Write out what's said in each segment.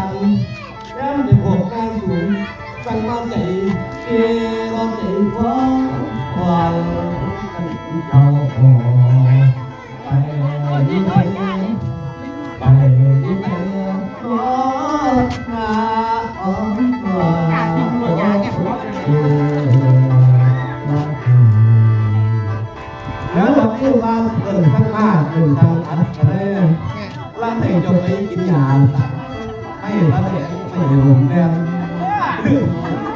านย่ำในพวกงานสูงฟังมาใจเกรอใจฟ้องวันเจ้าขอไปยิ่งไปยิ่งขอหน้าอ้อมกว่าแล้วเราพูดว่าเกิดข้างหน้าเกิดทางอัดอะไรร่างแต่งจบไปกินยาให้ร่างแต่งไม่หลงแดง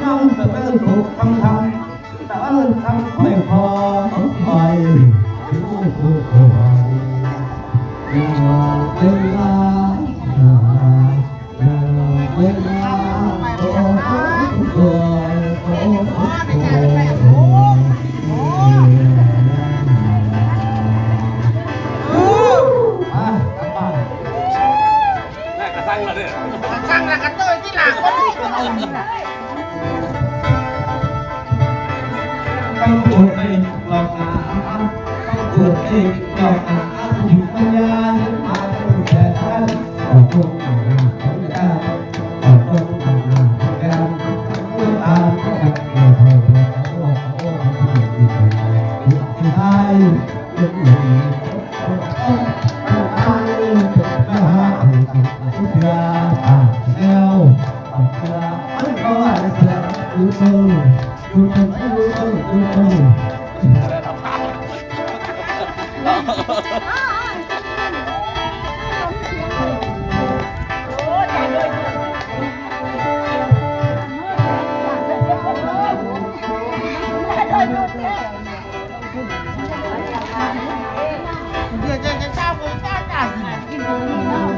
ย่อมแต่ไม่ถูกทำแต่ว่าทำไม่พอไปรู้ผู้คนเวลาเวลาโอ้โหสั่งแล้วก็เตยที่หลังก็ถูกเอานี่นะ ต้องปวดไปหลอกหาต้องปวดไปหลอกหาอยู่ปัญญาเห็นมาตั้งแต่ท่านออกตรงหน้าของการออกตรงหน้าของการพูดตามก็แบบเดียวเท่าเดิมเขาบอกโอ้ที่ดีที่ไทยเป็นหนึ่งไทยก็หาทุกอย่างแล้วเสือมันก็ว่าเสือดูเชิงดูเชิงดูเชิงดูเชิงเดี๋ยวจะเจ้าผมเจ้าจ่ายกินอยู่